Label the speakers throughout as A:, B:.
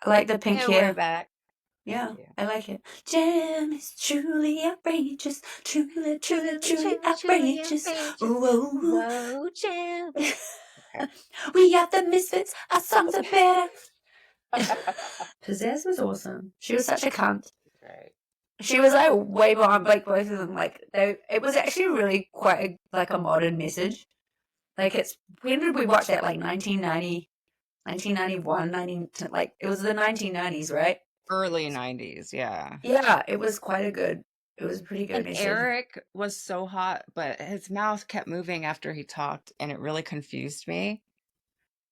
A: I like the pink
B: And we're
A: hair.
B: back. Thank
A: Yeah,
B: you.
A: I like it. Jam is truly outrageous. Truly, truly,
B: Truly,
A: truly
B: truly, truly
A: outrageous.
B: outrageous.
A: Whoa.
B: Whoa, Jam. Okay.
A: We got the misfits. Our songs are better. Pizzazz was awesome. She was such a cunt.
B: Right.
A: She was like way behind like both of them. Like it was actually really quite like a modern message. Like it's when did we watch that? Like 1990, 1991, 19 like it was the 1990s, right?
B: Early 90s, yeah.
A: Yeah, it was quite a good. It was a pretty good
B: And
A: message.
B: Eric was so hot, but his mouth kept moving after he talked, and it really confused me.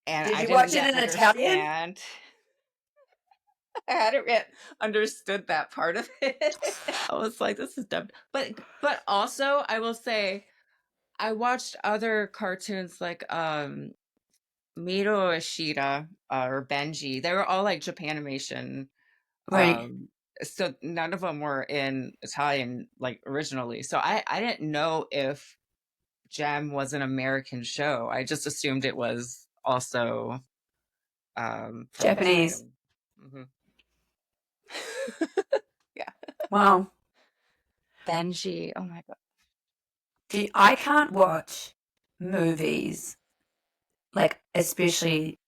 B: And
A: Did
B: I
A: you
B: didn't
A: watch it
B: yet
A: in Italian?
B: understand. I hadn't yet understood that part of it. I was like, this is dumb. But also I will say I watched other cartoons like Miro Ishida or Benji. They were all like Japanimation.
A: Right.
B: Um, so none of them were in Italian like originally. So I didn't know if Gem was an American show. I just assumed it was also from
A: Japanese.
B: Italian. Hmm. Yeah.
A: Wow.
B: Benji. Oh my God.
A: I can't watch movies like especially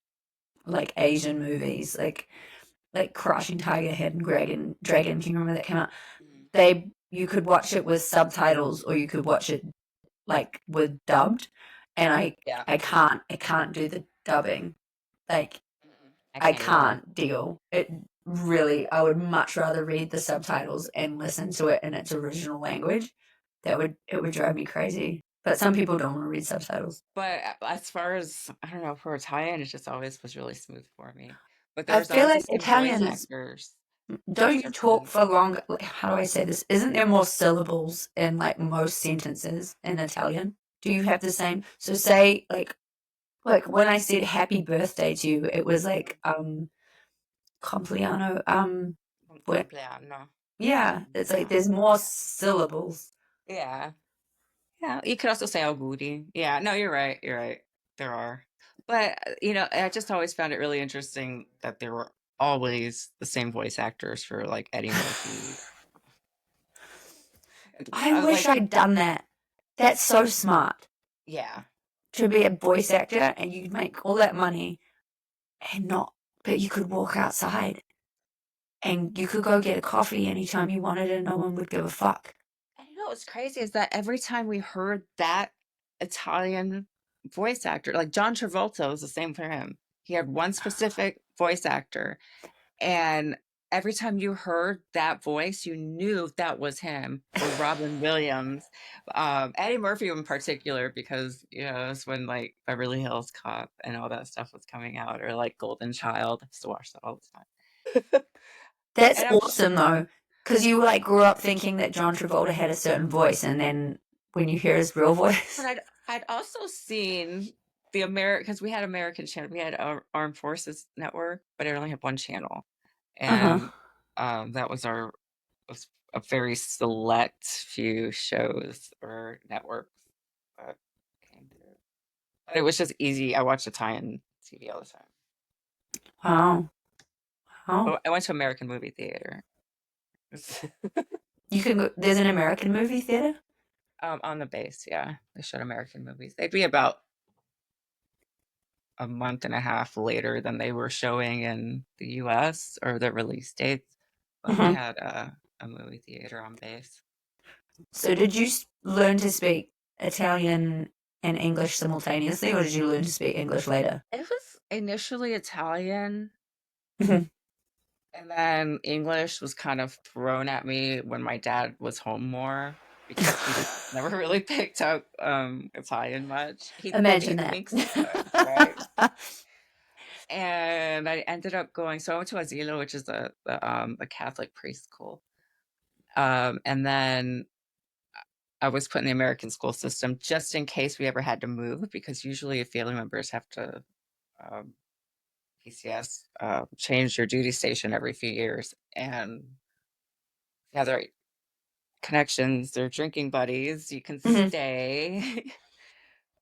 A: like Asian movies like Crouching Tiger, Hidden Dragon. Do you remember that came out?
B: Mm.
A: You could watch it with subtitles or you could watch it like with dubbed, and
B: Yeah.
A: I can't do the dubbing. Like
B: Mm-mm. I
A: I
B: can't either.
A: can't deal. It really, I would much rather read the subtitles and listen to it in its original language. It would drive me crazy. But some people don't want to read subtitles.
B: But as far as I don't know, for Italian, it just always was really smooth for me. But
A: I
B: there's
A: feel
B: always the
A: like
B: same voice
A: Italian is,
B: actors.
A: don't
B: It's
A: you
B: just
A: talk for long? Like, how do I say this? Isn't there more syllables in like most sentences in Italian? Do you have the same? So say like when I said happy birthday to you, it was like compleanno
B: un
A: what
B: compleanno.
A: yeah, it's like
B: Yeah.
A: there's more syllables.
B: Yeah. Yeah. You could also say auguri. Yeah. No, you're right. You're right. There are. But, I just always found it really interesting that there were always the same voice actors for like Eddie Murphy.
A: I
B: I was
A: wish
B: like,
A: I'd done that. That's so smart
B: yeah.
A: to be a voice actor and you make all that money and not, but you could walk outside and you could go get a coffee anytime you wanted and no one would give a fuck.
B: And what's crazy is that every time we heard that Italian voice actor, like John Travolta was the same for him. He had one specific voice actor, and every time you heard that voice, you knew that was him. Or Robin Williams, Eddie Murphy in particular, because it's when like Beverly Hills Cop and all that stuff was coming out, or like Golden Child. I used to watch that all the time.
A: That's
B: And I'm just
A: awesome though, because you like grew up thinking that John Travolta had a certain voice and then when you hear his real
B: But
A: voice.
B: I'd also seen the American, because we had American channel, we had our Armed Forces Network, but it only had one channel,
A: Uh-huh.
B: and that was a very select few shows or networks that came through. But it was just easy. I watched Italian TV all the time.
A: Wow.
B: Oh,
A: Wow.
B: I went to American movie theater.
A: You can go, there's an American movie theater?
B: On the base, yeah, they showed American movies. They'd be about a month and a half later than they were showing in the US or the release dates. But we
A: Uh-huh.
B: had a movie theater on base.
A: So did you learn to speak Italian and English simultaneously or did you learn to speak English later?
B: It was initially Italian,
A: Mhm.
B: and then English was kind of thrown at me when my dad was home more because he just never really picked up Italian much. He
A: Imagine that.
B: thinks he could, right? And I ended up going. So I went to Asilo, which is a Catholic preschool. And then I was put in the American school system just in case we ever had to move, because usually if family members have to um, PCS, change your duty station every few years, and yeah, the right connections, they're drinking buddies, you can
A: Mhm,
B: stay,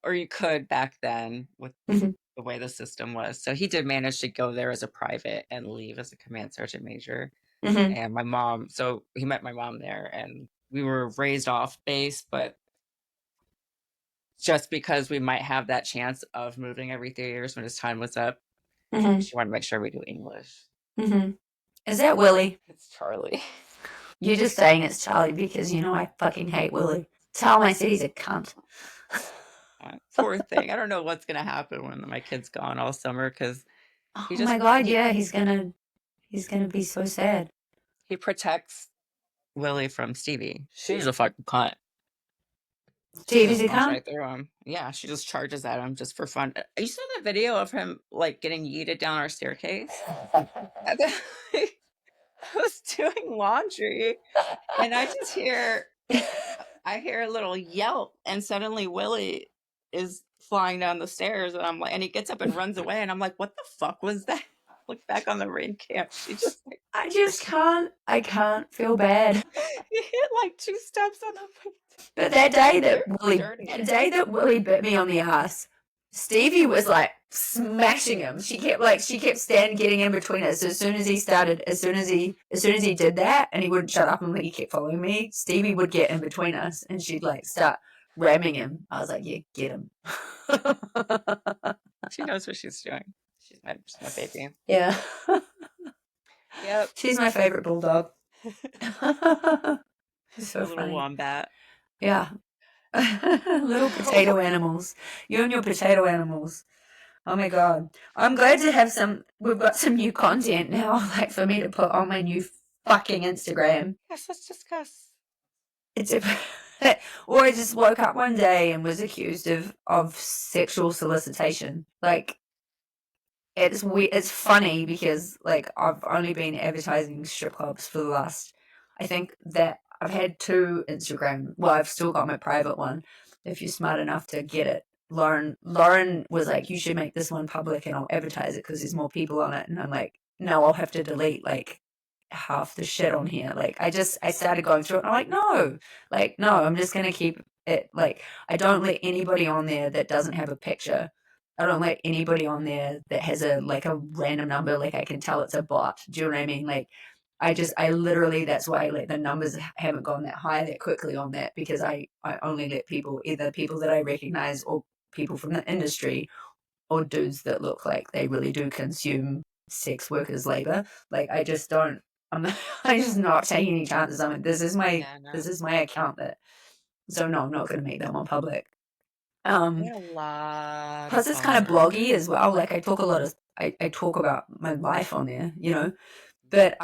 B: or you could back then with
A: mhm.
B: the way the system was. So he did manage to go there as a private and leave as a command sergeant major.
A: Mm-hmm.
B: And my mom, so he met my mom there, and we were raised off base, but just because we might have that chance of moving every 3 years when his time was up,
A: Mm-hmm.
B: she wanted to make sure we do English.
A: Mm-hmm. Is that Willie?
B: It's Charlie.
A: You're just saying it's Charlie because you know I fucking hate Willie. Tell him I said he's a cunt.
B: Poor thing. I don't know what's gonna happen when my kid's gone all summer because
A: Oh
B: he just
A: my god, yeah, he's gonna be so sad.
B: he protects Willie from Stevie. She's a fucking cunt.
A: Stevie's a
B: Just runs
A: cunt?
B: right through him. Yeah, she just charges at him just for fun. You saw that video of him like getting yeeted down our staircase? I was doing laundry and I hear a little yelp, and suddenly Willie is flying down the stairs, and I'm like, and he gets up and runs away, and I'm like, what the fuck was that? Look back on the rain cam. She just like,
A: I can't feel bad.
B: he hit like 2 steps on the way.
A: But that day
B: Dirty.
A: that Willie bit me on the ass, Stevie was like smashing him. She kept standing, getting in between us. So as soon as he did that, and he wouldn't shut up and he kept following me, Stevie would get in between us, and she'd like start ramming him. I was like, yeah, get him.
B: She knows what she's doing. She's my baby.
A: Yeah.
B: Yep.
A: She's my favorite bulldog. So
B: a little
A: funny.
B: wombat.
A: Yeah. Little potato animals. You and your potato animals. Oh my god. I'm glad to have we've got some new content now, like for me to put on my new fucking Instagram.
B: Yes, let's discuss.
A: Or I just woke up one day and was accused of sexual solicitation. Like, it's funny because like I've only been advertising strip clubs for the last, I think that I've had 2 Instagram. Well, I've still got my private one. If you're smart enough to get it, Lauren was like, you should make this one public and I'll advertise it because there's more people on it. And I'm like, no, I'll have to delete like half the shit on here. Like I started going through it and I'm like, no, I'm just gonna keep it. Like I don't let anybody on there that doesn't have a picture. I don't let anybody on there that has a random number. Like I can tell it's a bot. Do you know what I mean? Like I literally, that's why like the numbers haven't gone that high that quickly on that, because I only let either people that I recognize or people from the industry or dudes that look like they really do consume sex workers' labor. Like I just don't. I'm just not taking any chances. I mean, this is my account so no, I'm not going to make that one public. Plus it's kind of bloggy as well. Like I talk I talk about my life on there, you know. But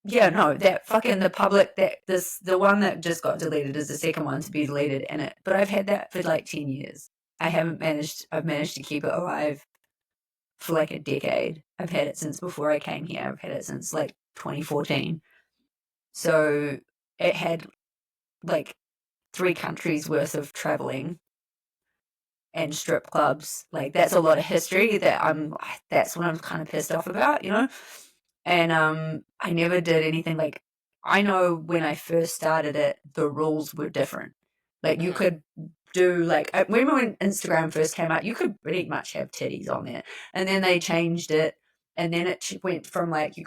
A: yeah, no, that fucking the one that just got deleted is the second one to be deleted, but I've had that for like 10 years. I've managed to keep it alive for like a decade. I've had it since before I came here. I've had it since like 2014. So it had like 3 countries worth of traveling and strip clubs. Like that's a lot of history that's what I'm kind of pissed off about, you know? And I never did anything. Like I know when I first started it, the rules were different. Like you could do like, I remember when Instagram first came out, you could pretty much have titties on there, and then they changed it, and then it went from like we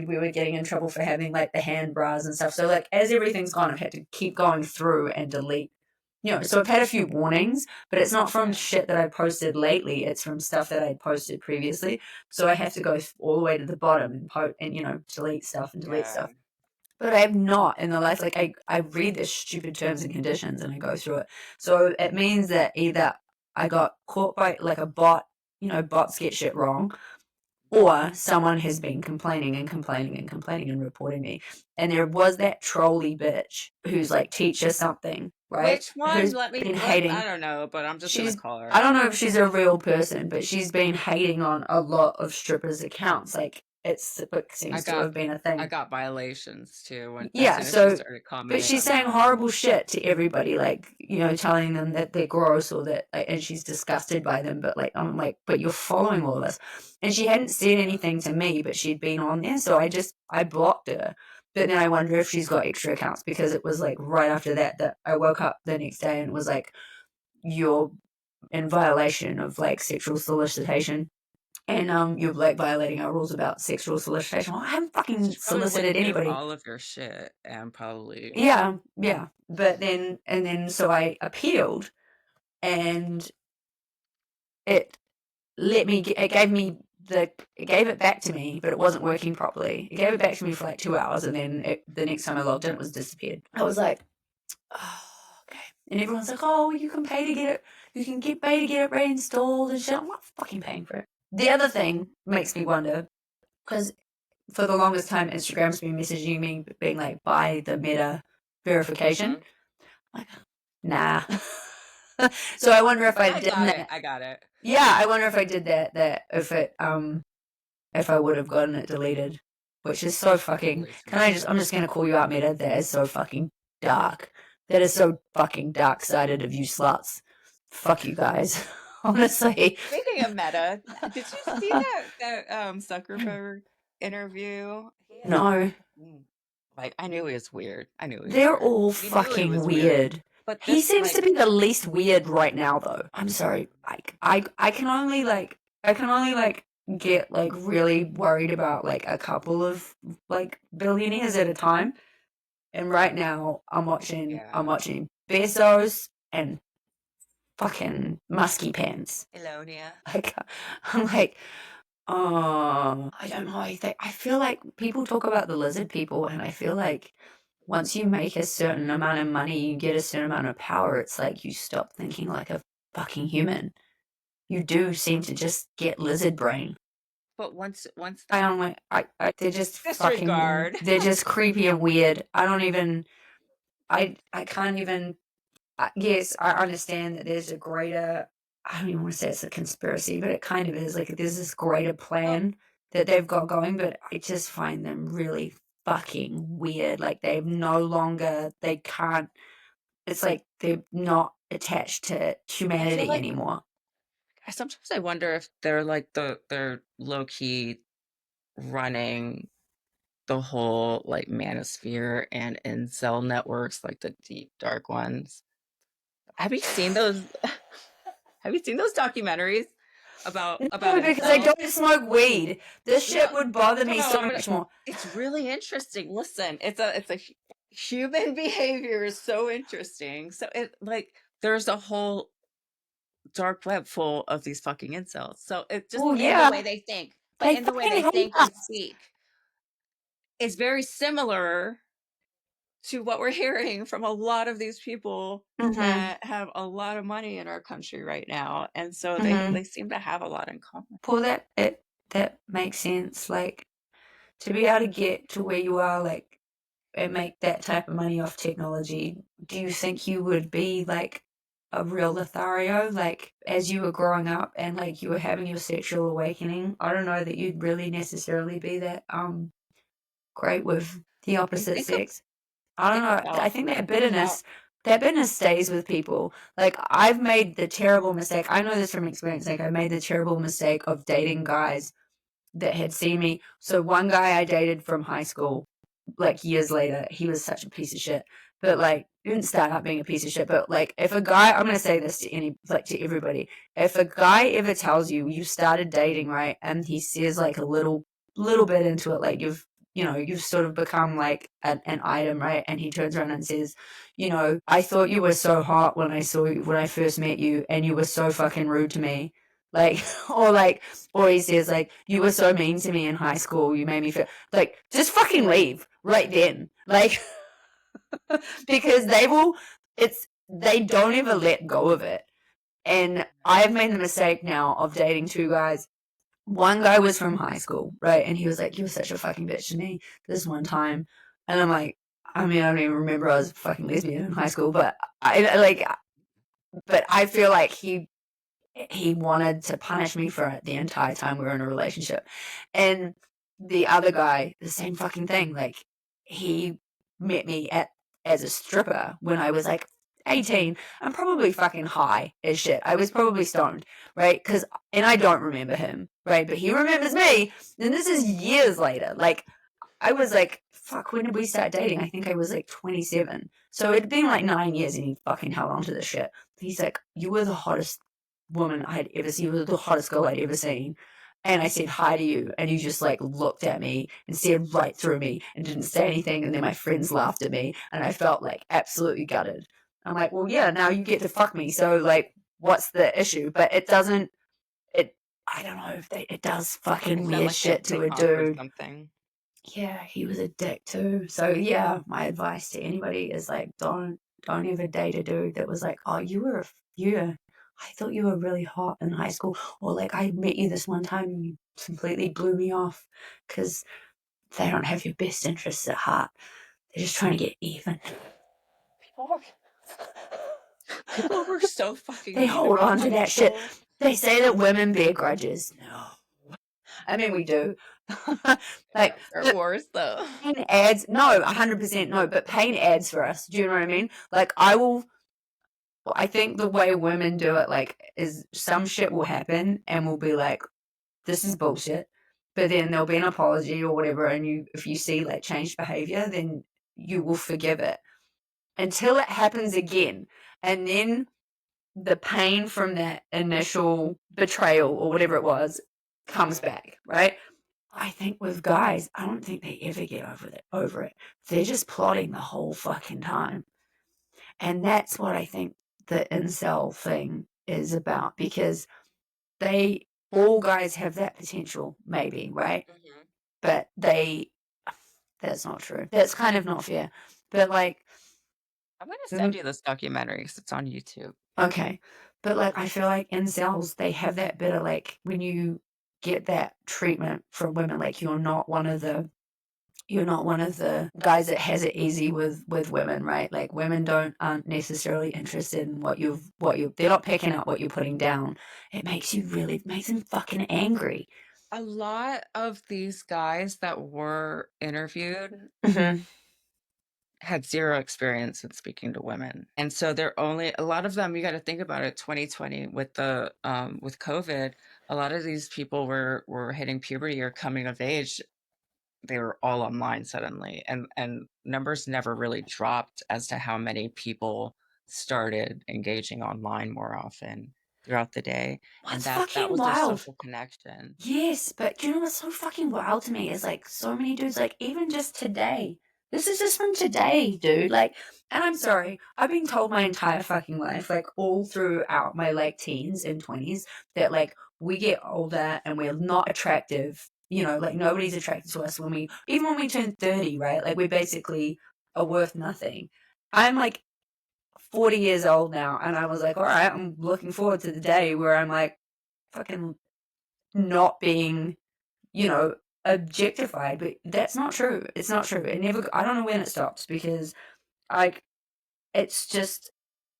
A: were getting in trouble for having like the hand bras and stuff. So like as everything's gone, I've had to keep going through and delete. You know, so I've had a few warnings, but it's not from shit that I posted lately. It's from stuff that I posted previously. So I have to go all the way to the bottom and you know, delete stuff. But I have not in the last, like, I read the stupid terms and conditions and I go through it. So it means that either I got caught by like a bot, you know, bots get shit wrong, or someone has been complaining and reporting me. And there was that trolley bitch who's like, teach us something, right?
B: Which one?
A: Who's been hating.
B: I don't know, but I'm just going to call her.
A: I don't know if she's a real person, but she's been hating on a lot of strippers' accounts. Like, it seems to have been a thing.
B: I got violations too.
A: But she's saying horrible shit to everybody, like, you know, telling them that they're gross or that, like, and she's disgusted by them. But like, I'm like, but you're following all this. And she hadn't said anything to me, but she'd been on there, so I blocked her. But then I wonder if she's got extra accounts, because it was like right after that I woke up the next day and it was like, you're in violation of like sexual solicitation. And you're like violating our rules about sexual solicitation. Well, I haven't fucking solicited anybody.
B: All of your shit and probably
A: yeah. But then so I appealed, and it it gave it back to me, but it wasn't working properly. It gave it back to me for like 2 hours, and then the next time I logged in, it was disappeared. I was like, oh, okay. And everyone's like, oh, you can pay to get it. You can get paid to get it reinstalled and shit. I'm not fucking paying for it. The other thing makes me wonder, because for the longest time, Instagram's been messaging me, being like, buy the Meta verification. Mm-hmm. Like, nah. So I wonder if I did that.
B: I got it.
A: Yeah, I wonder if I did that if I would have gotten it deleted, which is so fucking. I'm just gonna call you out, Meta. That is so fucking dark. That is so fucking dark sided of you sluts. Fuck you guys. Honestly.
B: Speaking of Meta, did you see that Zuckerberg interview?
A: No.
B: Like, I knew he was weird.
A: They're all fucking weird. But he seems to be the least weird right now, though. I'm sorry. I can only get like really worried about like a couple of like billionaires at a time. And right now I'm watching Bezos and fucking Musky Pants.
B: Elonia.
A: Like, I'm like, I don't know. I feel like people talk about the lizard people, and I feel like once you make a certain amount of money, you get a certain amount of power. It's like you stop thinking like a fucking human. You do seem to just get lizard brain.
B: But once
A: I don't like. They're just
B: disregard.
A: They're just creepy and weird. I don't even. I can't even. Yes, I understand that there's a greater. I don't even want to say it's a conspiracy, but it kind of is. Like there's this greater plan that they've got going, but I just find them really fucking weird. Like they can't. It's like they're not attached to humanity anymore.
B: Sometimes I wonder if they're like they're low key running the whole like manosphere and incel networks, like the deep dark ones. Have you seen those? Have you seen those documentaries about?
A: No, because I don't smoke weed. This shit would bother me so much more.
B: It's really interesting. Listen, it's a human behavior is so interesting. So it like there's a whole dark web full of these fucking incels. So it's just in the way they think, but in the way they think and speak, it's very similar to what we're hearing from a lot of these people that have a lot of money in our country right now, and so they seem to have a lot in common.
A: Well, that makes sense. Like to be able to get to where you are, like, and make that type of money off technology. Do you think you would be like a real Lothario, like as you were growing up and like you were having your sexual awakening? I don't know that you'd really necessarily be that great with the opposite sex. I don't know. I think that bitterness stays with people. Like I've made the terrible mistake. I know this from experience. Like I made the terrible mistake of dating guys that had seen me. So one guy I dated from high school, like years later, he was such a piece of shit. But like, he didn't start out being a piece of shit. But like, if a guy, I'm gonna say this to everybody, if a guy ever tells you you started dating, right, and he says like a little bit into it, like you've sort of become like an item, right? And he turns around and says, I thought you were so hot when I first met you, and you were so fucking rude to me. Like, or he says like, you were so mean to me in high school. You made me feel like, just fucking leave right then. Like, because they don't ever let go of it. And I've made the mistake now of dating two guys. One guy was from high school, right? And he was like, you were such a fucking bitch to me this one time. And I'm like, I mean, I don't even remember I was a fucking lesbian in high school, but I feel like he wanted to punish me for it the entire time we were in a relationship. And the other guy, the same fucking thing. Like, he met me as a stripper when I was like 18. I'm probably fucking high as shit. I was probably stoned, right? And I don't remember him, right? But he remembers me. And this is years later. Like, I was like, fuck, when did we start dating? I think I was like 27. So it'd been like 9 years and he fucking held on to this shit. He's like, you were the hottest woman I had ever seen. You were the hottest girl I'd ever seen. And I said hi to you, and you just like looked at me and stared right through me and didn't say anything. And then my friends laughed at me, and I felt like absolutely gutted. I'm like, well, yeah, now you get to fuck me. So like, what's the issue? But it doesn't. It I don't know if it does fucking weird
B: like
A: shit to a
B: or
A: dude.
B: something.
A: Yeah, he was a dick too. So yeah, my advice to anybody is like, don't ever date a dude that was like, oh, I thought you were really hot in high school, or like I met you this one time and you completely blew me off, because they don't have your best interests at heart. They're just trying to get even.
B: People were so fucking.
A: They hold on to that shit. They say that women bear grudges. No, I mean we do. Like
B: Star Wars though.
A: Pain adds, no, 100% no, but pain adds for us. Do you know what I mean? Like I think the way women do it, like, is some shit will happen and we'll be like, this is bullshit. But then there'll be an apology or whatever, and if you see like changed behavior, then you will forgive it until it happens again. And then the pain from that initial betrayal or whatever it was comes back, right? I think with guys, I don't think they ever get over it. They're just plotting the whole fucking time. And that's what I think the incel thing is about, because all guys have that potential, maybe, right?
B: Mm-hmm.
A: But that's not true. That's kind of not fair. But like,
B: I'm gonna send you this documentary because it's on YouTube.
A: Okay. But like, I feel like incels, they have that bit of like, when you get that treatment from women, like you're not one of the guys that has it easy with women, right? Like women aren't necessarily interested in they're not picking up what you're putting down. It makes them fucking angry.
B: A lot of these guys that were interviewed had zero experience with speaking to women. And so a lot of them, you got to think about it, 2020 with with COVID, a lot of these people were hitting puberty or coming of age. They were all online suddenly, and numbers never really dropped as to how many people started engaging online more often throughout the day.
A: What's
B: And that
A: fucking
B: was their
A: wild?
B: social connection.
A: Yes, but do you know what's so fucking wild to me is like so many dudes, like even just today. This is just from today, dude. Like, and I'm sorry, I've been told my entire fucking life, like all throughout my like teens and 20s, that like we get older and we're not attractive. You know, like nobody's attracted to us even when we turn 30, right? Like we basically are worth nothing. I'm like 40 years old now, and I was like, all right, I'm looking forward to the day where I'm like fucking not being, objectified. But that's not true. It's not true. I don't know when it stops, because like it's just,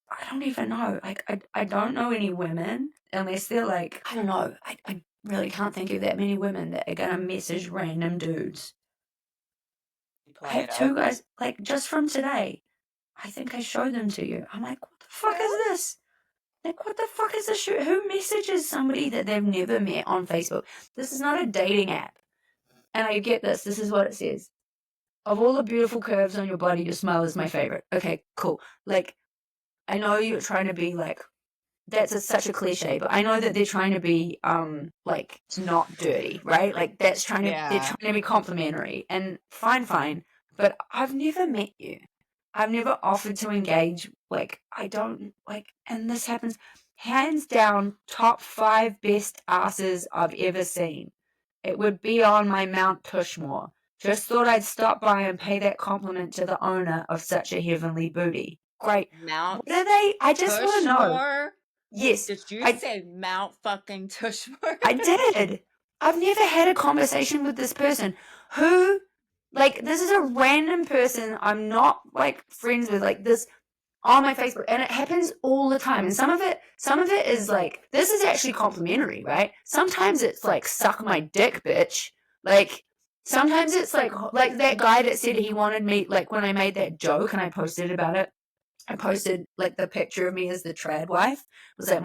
A: I don't even know. Like I don't know any women, unless they're like, I don't know. I really can't think of that many women that are gonna message random dudes. I have two guys, like just from today. I think I showed them to you. I'm like, what the fuck is this? Like, what the fuck is this shit? Who messages somebody that they've never met on Facebook? This is not a dating app. And I get this. This is what it says. Of all the beautiful curves on your body, your smile is my favorite. Okay, cool. Like, I know you're trying to be like, such a cliche, but I know that they're trying to be, like, not dirty, right? Like, they're trying to be complimentary. And fine. But I've never met you. I've never offered to engage. Like, I don't, like, and this happens, hands down, top 5 best asses I've ever seen. It would be on my Mount Pushmore. Just thought I'd stop by and pay that compliment to the owner of such a heavenly booty. Great.
B: Mount
A: What are they? I just want to know.
B: Tushmore?
A: Yes.
B: Did you say Mount fucking Tushmore?
A: I did. I've never had a conversation with this person who, like, this is a random person I'm not, like, friends with, like, this on my Facebook, and it happens all the time. And some of it is like, this is actually complimentary, right? Sometimes it's like, suck my dick, bitch. Like, sometimes it's like that guy that said he wanted me, like, when I made that joke and I posted about it, I posted like the picture of me as the trad wife. Was that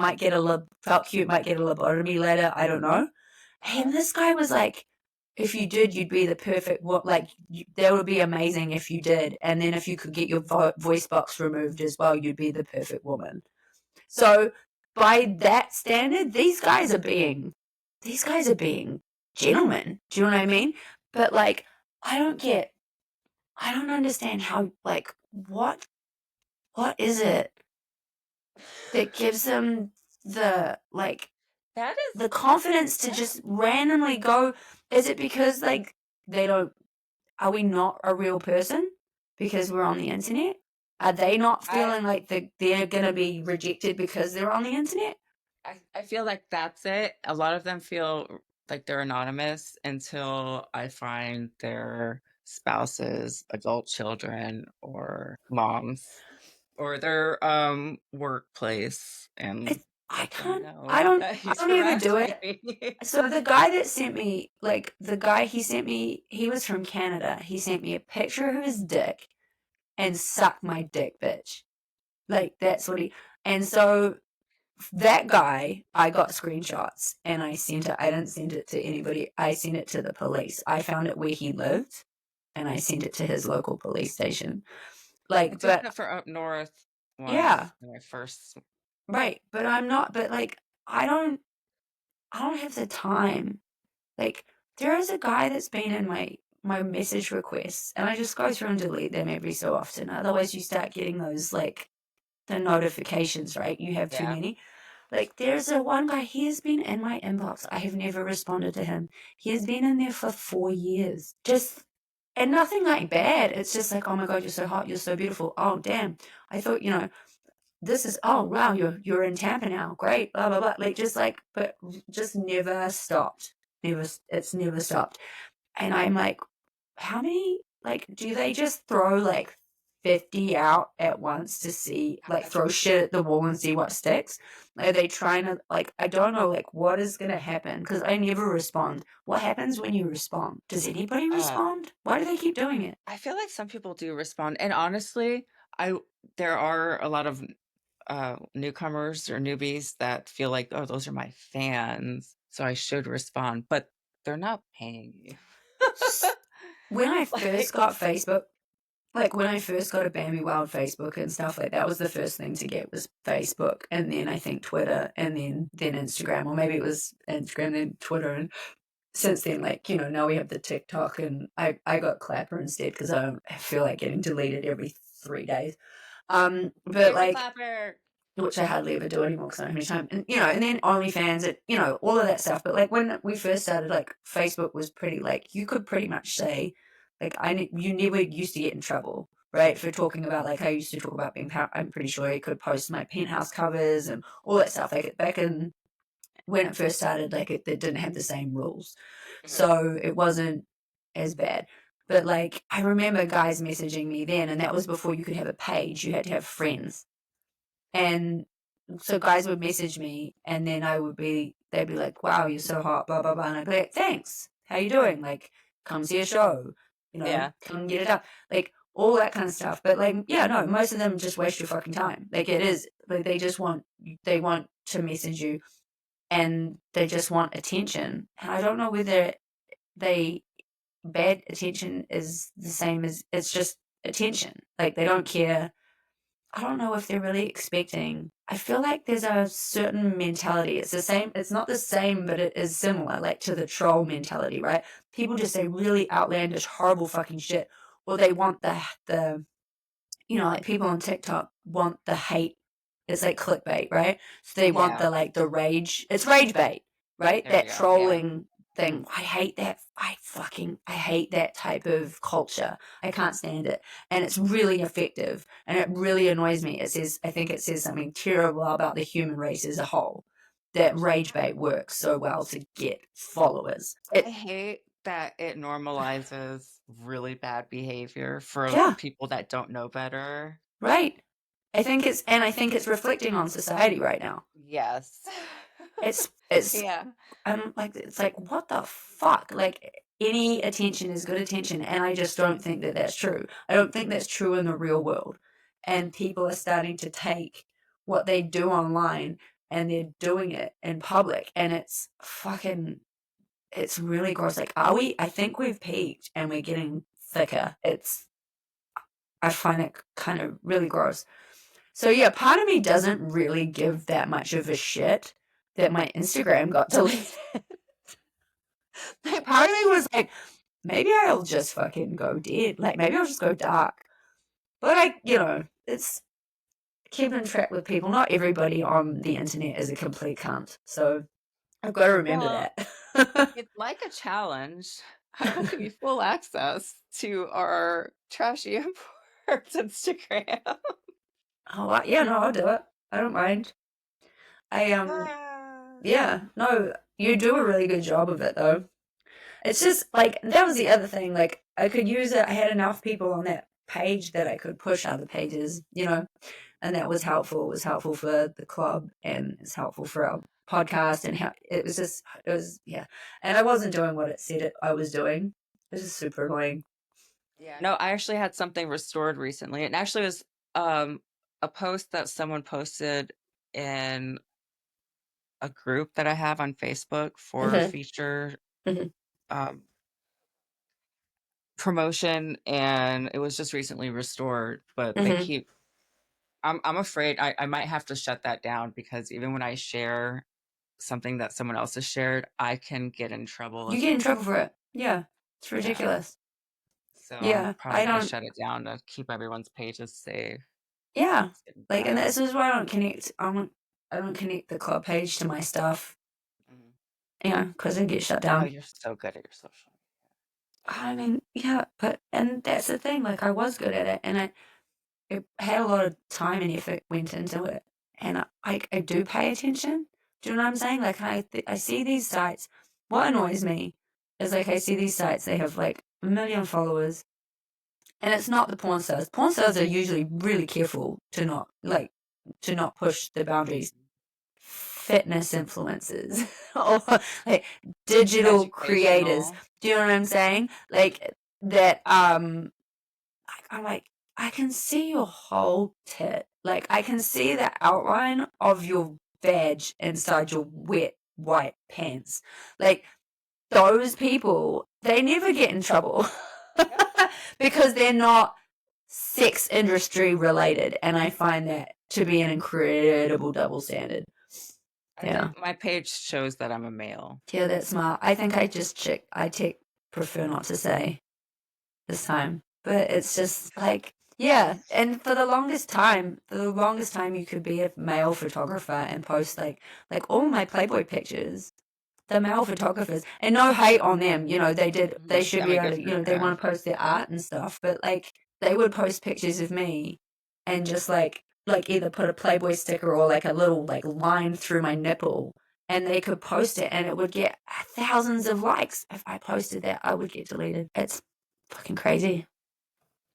A: felt cute, might get a lobotomy later, I don't know. And this guy was like, if you did, you'd be the perfect, that would be amazing if you did. And then if you could get your voice box removed as well, you'd be the perfect woman. So by that standard, these guys are being gentlemen. Do you know what I mean? But like, I don't understand how, like, what is it that gives them the, like,
B: That is
A: the confidence to just randomly go? Is it because, like, they don't, are we not a real person because we're on the internet? Are they not feeling like they're going to be rejected because they're on the internet?
B: I feel like that's it. A lot of them feel like they're anonymous until I find their spouses, adult children, or moms, or their workplace, and
A: I
B: let them
A: can't,
B: know that
A: I
B: he's
A: don't ever do
B: harassing
A: it.
B: me.
A: So the guy that sent me, like, the guy he sent me, he was from Canada. He sent me a picture of his dick and suck my dick, bitch. Like, that's what he, and so that guy, I got screenshots and I sent it. I didn't send it to anybody. I sent it to the police. I found it where he lived and I sent it to his local police station.
B: I
A: Like,
B: did
A: but
B: that for up north
A: yeah,
B: once when I first.
A: right. But I'm not, but like, I don't have the time. Like, there is a guy that's been in my message requests and I just go through and delete them every so often. Otherwise you start getting those, like, the notifications, right? You have too
B: Yeah.
A: many. Like, there's a one guy, he has been in my inbox. I have never responded to him. He has been in there for 4 years. Just, and nothing like bad. It's just like, oh my God, you're so hot. You're so beautiful. Oh, damn. I thought, this is, oh, wow, you're in Tampa now. Great. Blah, blah, blah. Like, just like, but just never stopped. It's never stopped. And I'm like, how many, like, do they just throw like 50 out at once to see, like, throw shit at the wall and see what sticks? Are they trying to, like, I don't know, like, what is going to happen? Because I never respond. What happens when you respond? Does anybody respond? Why do they keep doing it?
B: I feel like some people do respond, and honestly, I there are a lot of newcomers or newbies that feel like, oh, those are my fans, so I should respond, but they're not paying you.
A: When I
B: Like,
A: first got Facebook, like when I first got a Bambi Wilde Facebook and stuff, like that was the first thing to get was Facebook, and then I think Twitter, and then Instagram, or maybe it was Instagram, then Twitter, and since then, like, now we have the TikTok, and I got Clapper instead because I don't feel like getting deleted every 3 days. But
B: give me
A: like,
B: clapper.
A: which I hardly ever do anymore because I don't have any time. And and then OnlyFans, all of that stuff. But like when we first started, like Facebook was pretty, like, you could pretty much say, like, you never used to get in trouble, right, for talking about, like, I used to talk about being. I'm pretty sure you could post my penthouse covers and all that stuff. Like back in when it first started, like it didn't have the same rules, so it wasn't as bad. But like I remember guys messaging me then, and that was before you could have a page. You had to have friends. And so guys would message me, and then they'd be like, "Wow, you're so hot," blah blah blah, and I'd be like, "Thanks. How you doing? Like, come see a show.
B: Yeah.
A: Come get it up." Like all that kind of stuff. But like, yeah, no, most of them just waste your fucking time. Like it is, like they want to message you, and they just want attention. And I don't know whether they bad attention is the same as, it's just attention. Like they don't care. I don't know if they're really expecting. I feel like there's a certain mentality. It's the same. It's not the same, but it is similar, like to the troll mentality, right? People just say really outlandish, horrible fucking shit, or they want the like people on TikTok want the hate. It's like clickbait, right? So they want
B: Yeah.
A: the rage. It's rage bait, right?
B: There
A: That
B: you go. Yeah.
A: trolling thing. I hate that. I hate that type of culture. I can't stand it. And it's really effective. And it really annoys me. I think it says something terrible about the human race as a whole. That rage bait works so well to get followers.
B: I hate that it normalizes really bad behavior for
A: Yeah,
B: people that don't know better.
A: right. I think it's reflecting on society right now.
B: Yes.
A: It's
B: Yeah.
A: I'm like, it's like, what the fuck? Like, any attention is good attention, and I just don't think that that's true. I don't think that's true in the real world. And people are starting to take what they do online and they're doing it in public, and it's really gross. Like, I think we've peaked and we're getting thicker. I find it kind of really gross. So yeah, part of me doesn't really give that much of a shit that my Instagram got deleted. Like, part of me was like, maybe I'll just fucking go dead. Like, maybe I'll just go dark. But it's keeping track with people. Not everybody on the internet is a complete cunt. So I've got to remember
B: Well,
A: that.
B: it's like a challenge. I will give you full access to our Trashy Imports Instagram.
A: Oh, yeah, no, I'll do it. I don't mind. Yeah, no, you do a really good job of it though. It's just like that was the other thing. Like I could use it. I had enough people on that page that I could push other pages, and that was helpful. It was helpful for the club, and it's helpful for our podcast. And how it was, yeah. And I wasn't doing what it said I was doing. It was just super annoying.
B: Yeah, no, I actually had something restored recently. It actually was um a post that someone posted in a group that I have on Facebook for
A: Hmm.
B: feature
A: Hmm.
B: um promotion, and it was just recently restored, but they
A: Hmm.
B: keep I'm afraid I might have to shut that down because even when I share something that someone else has shared, I can get in trouble
A: You
B: if
A: get in trouble for it. Yeah, it's
B: yeah.
A: ridiculous.
B: So I'm
A: Yeah,
B: probably
A: I
B: gonna
A: don't.
B: shut it down to keep everyone's pages safe.
A: Yeah,
B: It's getting
A: like, and
B: bad.
A: this is why I don't connect. I don't connect the club page to my stuff.
B: Mhm.
A: Because it gets shut
B: Oh,
A: down.
B: you're so good at your social.
A: I mean, yeah, and that's the thing. Like, I was good at it, and it had a lot of time and effort went into it, and I do pay attention. Do you know what I'm saying? Like, I see these sites. What annoys me is like I see these sites. They have like 1 million followers, and it's not the porn stars. Porn stars are usually really careful to not push the boundaries. Fitness influencers or like digital creators.
B: Educational.
A: Do you know what I'm saying? Like that I'm like, I can see your whole tit. Like I can see the outline of your vag inside your wet white pants. Like those people, they never get in trouble
B: Yep.
A: because they're not sex industry related. And I find that to be an incredible double standard.
B: I
A: Yeah.
B: think my page shows that I'm a male.
A: Yeah, that's smart. I think I just checked. Prefer not to say this time, but it's just like, yeah. And for the longest time, you could be a male photographer and post like all my Playboy pictures. The male photographers, and no hate on them. They should
B: I
A: be
B: mean,
A: able
B: good
A: to,
B: for
A: they want
B: them.
A: to post their art and stuff, but like they would post pictures of me and just like either put a Playboy sticker or like a little like line through my nipple, and they could post it and it would get thousands of likes. If I posted that, I would get deleted. It's fucking crazy.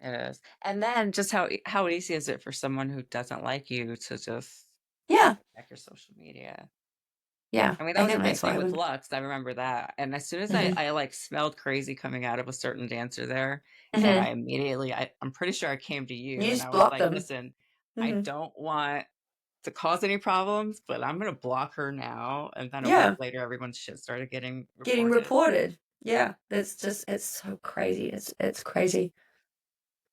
B: It is. And then just how easy is it for someone who doesn't like you to just
A: Yeah,
B: check your social media?
A: yeah.
B: I mean, that
A: I
B: was a
A: think
B: big
A: that's
B: thing
A: why
B: with
A: women.
B: Lux. I remember that. And as soon as I,
A: Hmm.
B: I like smelled crazy coming out of a certain dancer there, and I
A: Hmm.
B: immediately, I'm pretty sure I came to you
A: You
B: and
A: just
B: I was
A: block
B: like,
A: them.
B: listen, I
A: Hmm.
B: don't want to cause any problems, but I'm gonna block her now. And then a week
A: Yeah,
B: later, everyone's shit started getting
A: getting
B: reported.
A: reported. Yeah, it's so crazy. It's crazy.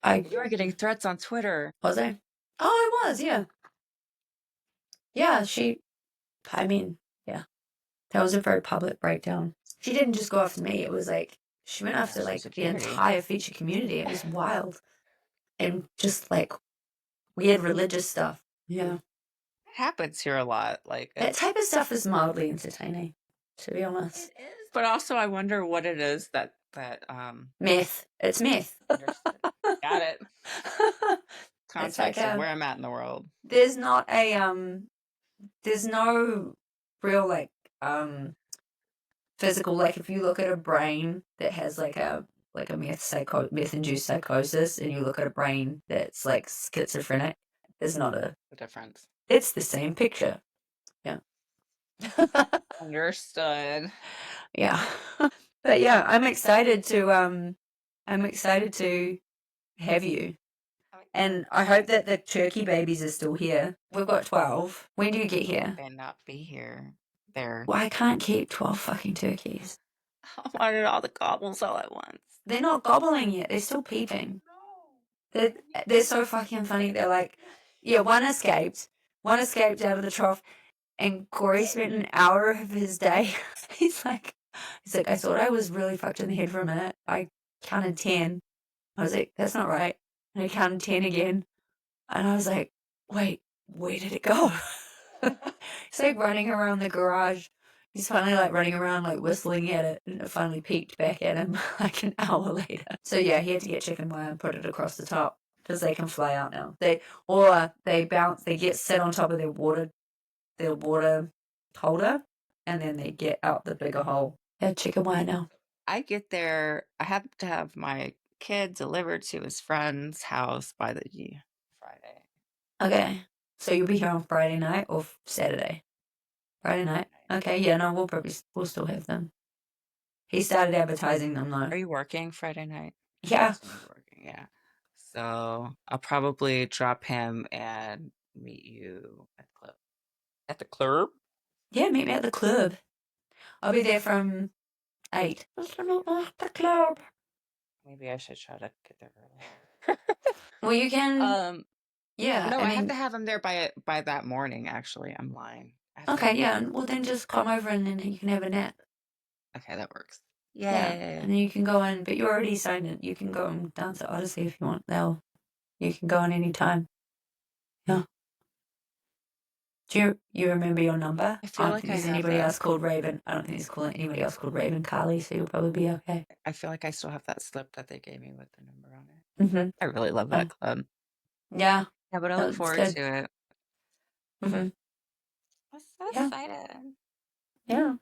A: I
B: You are getting threats on Twitter.
A: was I. Oh, I was. Yeah, yeah. I mean, yeah. That was a very public breakdown. She didn't just go after me. It was like she went after
B: National
A: like the
B: security.
A: entire feature community. It was wild and just like weird religious stuff. Yeah,
B: It happens here a lot. Like
A: that
B: it's
A: type of stuff is mildly entertaining, to be honest.
B: it is, but also I wonder what it is that
A: Myth. It's myth.
B: understood. Got it.
A: It's like
B: Context of where I'm at in the world.
A: there's not a there's no real physical, like if you look at a brain that has like a meth induced psychosis and you look at a brain that's like schizophrenic, there's not a
B: The difference.
A: it's the same picture. Yeah.
B: Understood.
A: Yeah. But yeah, I'm excited to have you. And I hope that the turkey babies are still here. We've got 12. When do you get here?
B: May not be here. There.
A: Well, I can't keep 12 fucking turkeys.
B: I wanted all the gobbles all at once.
A: They're not gobbling yet. They're still peeping. They're, they're so fucking funny. They're like, Yeah, one escaped. One escaped out of the trough, and Corey spent an hour of his day. he's like, I thought I was really fucked in the head for a minute. I counted 10. I was like, that's not right. And I counted 10 again. And I was like, wait, where did it go? He's like running around the garage. He's finally like running around like whistling at it, and it finally peeked back at him like an hour later. So yeah, he had to get chicken wire and put it across the top because they can fly out now. They bounce, they get set on top of their water holder, and then they get out the bigger hole. They have chicken wire now.
B: I get there. I have to have my kid delivered to his friend's house by the Friday.
A: Okay, so you'll be here on Friday night or Saturday? Friday night. Okay, yeah, no, we'll still have them. He started advertising them though.
B: Are you working Friday night?
A: Yeah.
B: Working, yeah. So I'll probably drop him and meet you at the club. At the club?
A: Yeah, meet me at the club. I'll be there from 8. Let's meet at the club.
B: Maybe I should try to get there early.
A: Well, you can. Yeah,
B: No,
A: I
B: I have
A: mean,
B: to have him there by that morning. Actually, I'm lying.
A: okay, yeah. Well, then just come over and then you can have a nap.
B: Okay, that works.
A: Yeah,
B: Yay!
A: and then you can go in. But you already signed it. You can go and dance at Odyssey if you want. You can go in any time. Yeah. Do you remember your number?
B: I feel
A: don't
B: like
A: think
B: I
A: there's
B: have
A: anybody
B: that.
A: else called Raven. I don't think there's calling anybody else called Raven Carly, so you'll probably be okay.
B: I feel like I still have that slip that they gave me with the number on it.
A: Mm-hmm.
B: I really love that club.
A: Yeah.
B: Yeah, but I
A: No,
B: look
A: it's
B: forward
A: good.
B: to it.
A: Mm-hmm.
B: I'm so
A: Yeah.
B: excited.
A: Yeah.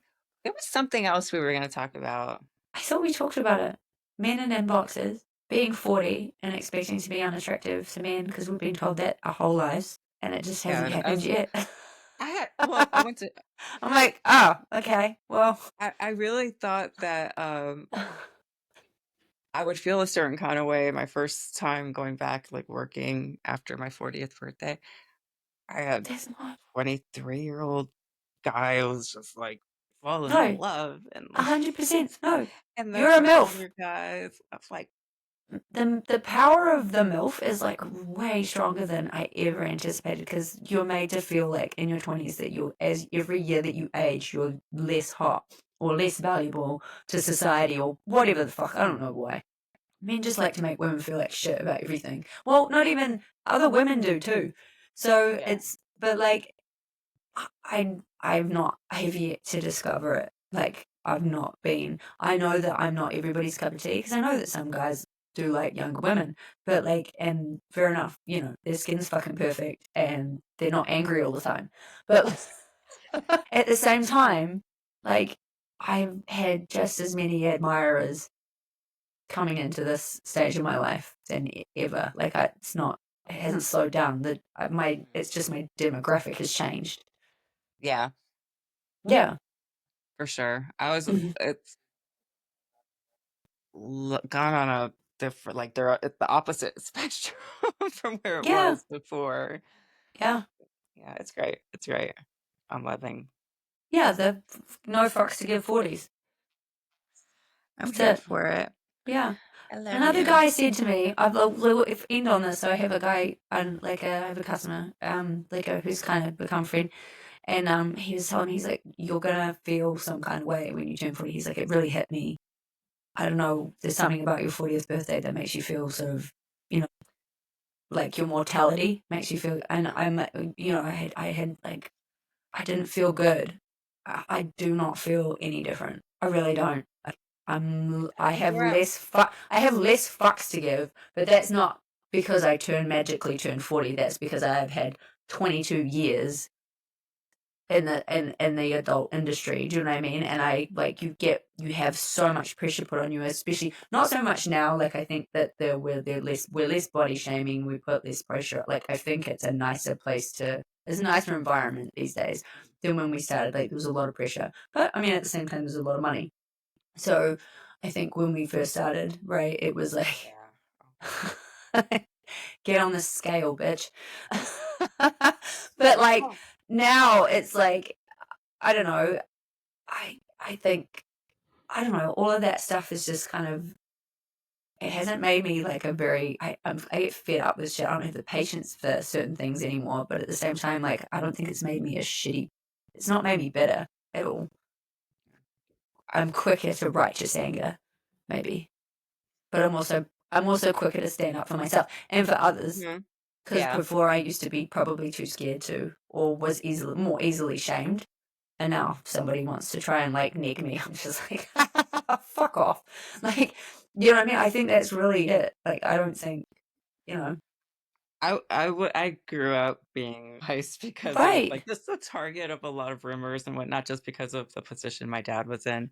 B: There was something else we were going to talk about.
A: I thought we talked about it. Men in inboxes, being 40 and expecting to be unattractive to men because we've been told that our whole lives and it just hasn't happened yet.
B: I went to.
A: I'm like, oh, okay, well.
B: I really thought that I would feel a certain kind of way my first time going back, like working after my 40th birthday. I had
A: There's not.
B: 23-year-old guy who was just like falling in
A: No,
B: love, and
A: 100%. No,
B: and
A: you're
B: the
A: a MILF.
B: older guys, I was like,
A: The power of the MILF is like way stronger than I ever anticipated because you're made to feel like in your 20s that as every year that you age, you're less hot or less valuable to society or whatever the fuck. I don't know why. Men just like to make women feel like shit about everything. Well, not even other women do too. So
B: yeah.
A: but like, I've yet to discover it. Like, I know that I'm not everybody's cup of tea because I know that some guys do like younger women, but like, and fair enough, their skin's fucking perfect and they're not angry all the time. But at the same time, like, I've had just as many admirers coming into this stage of my life than ever. Like, it hasn't slowed down. It's just my demographic has changed.
B: Yeah,
A: Yeah.
B: for sure.
A: Mhm.
B: It's gone on a different, like they're at the opposite spectrum from where it
A: Yeah.
B: was before.
A: Yeah.
B: Yeah, it's great. It's great. I'm loving.
A: Yeah. The no fucks to give 40s.
B: I'm
A: That's
B: here
A: it.
B: for it.
A: Yeah.
B: I love
A: Another
B: you.
A: guy said to me, if end on this, so I have a guy, and I have a customer, who's kind of become a friend, and he was telling me, he's like, you're gonna feel some kind of way when you turn 40. He's like, it really hit me. I don't know, there's something about your 40th birthday that makes you feel sort of, like your mortality makes you feel, and I didn't feel good. I do not feel any different. I really don't. I have
B: We're at
A: I have less fucks to give, but that's not because I magically turned 40. That's because I've had 22 years in the adult industry. Do you know what I mean? And you have so much pressure put on you, especially not so much now. Like, I think that we're less body shaming. We put less pressure. Like, I think it's a nicer it's a nicer environment these days than when we started. Like, there was a lot of pressure, but I mean, at the same time, there's a lot of money. So I think when we first started, right, it was like, get on the scale, bitch. But like, now it's like, I don't know. I think, I don't know. All of that stuff is just kind of it hasn't made me like a very. I get fed up with shit. I don't have the patience for certain things anymore. But at the same time, like I don't think it's made me a shitty. It's not made me better at all. I'm quicker to righteous anger, maybe, but I'm also quicker to stand up for myself and for others.
B: Mhm.
A: Because
B: Yeah.
A: before I used to be probably too scared to, or was more easily shamed. And now if somebody wants to try and like neg me, I'm just like, fuck off. Like, you know what I mean? I think that's really it. Like, I don't think, you know,
B: I grew up being nice because I was
A: right.
B: like this the target of a lot of rumors and whatnot just because of the position my dad was in.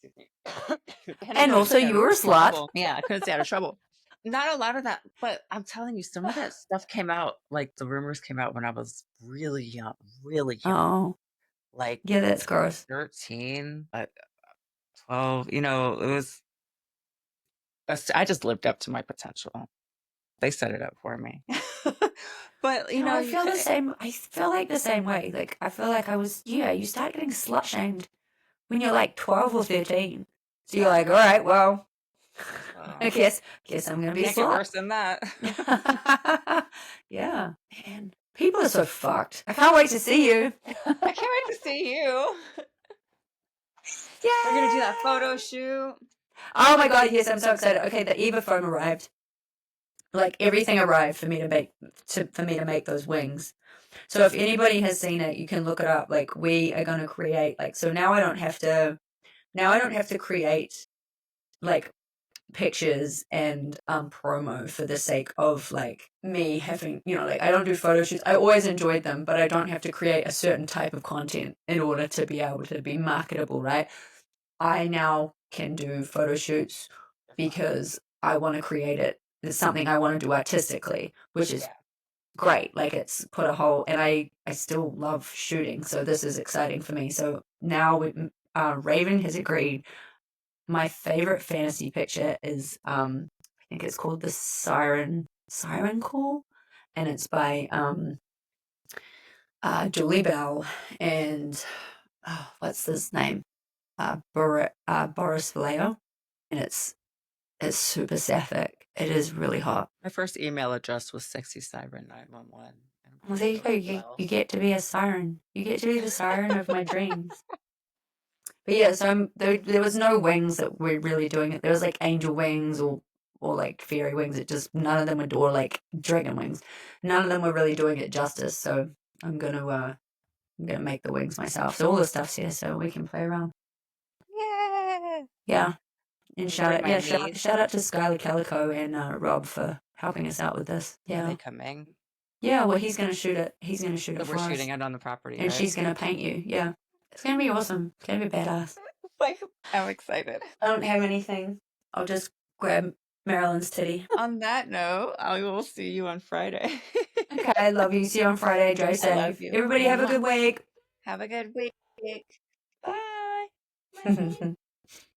B: And I
A: And
B: couldn't
A: also,
B: stay out
A: you
B: of
A: were a slut.
B: trouble. Yeah, I couldn't stay out of trouble. Not a lot of that, but I'm telling you, some of that stuff came out, like the rumors came out when I was really young,
A: Oh,
B: like
A: yeah, that's gross.
B: 13, 12. It was. I just lived up to my potential. They set it up for me. But
A: You know, I
B: you
A: feel the
B: could.
A: same. I feel like the same way. Like, I feel like you start getting slut shamed when you're like 12 or 13. So you're like, all right, well, I guess I'm going to be a
B: Can't get
A: slut.
B: worse than that.
A: Yeah, man. People are so fucked. I can't wait to see you.
B: I can't wait to see you. We're gonna do that photo shoot.
A: Oh my god, yes, I'm so excited. Okay, the Eva foam arrived. Like everything arrived for me to make those wings. So if anybody has seen it, you can look it up. Like we are gonna create like so now I don't have to create like pictures and promo for the sake of like me having like I don't do photo shoots. I always enjoyed them, but I don't have to create a certain type of content in order to be able to be marketable, right? I now can do photo shoots because I want to create it. It's something I want to do artistically, which is great. Like it's put a whole, and I still love shooting, so this is exciting for me. So now Raven has agreed. My favorite fantasy picture is I think it's called the Siren Call, and it's by Julie Bell and what's his name Boris Vallejo, and it's super sapphic. It is really hot.
B: My first email address was sexysiren911.
A: Well, there you go. You get to be a siren. You get to be the siren of my dreams. But yeah, so there was no wings that were really doing it. There was like angel wings or like fairy wings. It just none of them were or like dragon wings. None of them were really doing it justice. So I'm gonna make the wings myself. So all the stuff's here, so we can play around.
B: Yeah.
A: Yeah, and
B: Bring my niece.
A: shout out to Skylar Calico and Rob for helping us out with this.
B: Are they
A: Yeah,
B: coming?
A: yeah. Well, he's gonna shoot it. He's gonna shoot
B: So
A: it
B: we're
A: for us,
B: shooting it on the property,
A: and
B: right?
A: she's gonna paint you. Yeah, it's gonna be awesome. It's gonna be badass.
B: Like, I'm excited.
A: I don't have anything. I'll just grab Marilyn's titty.
B: On that note, I will see you on Friday.
A: Okay, I love you. See you on Friday. Drive
B: I love
A: safe.
B: you.
A: Everybody have a good week.
B: Have a good week. Bye.
A: Bye.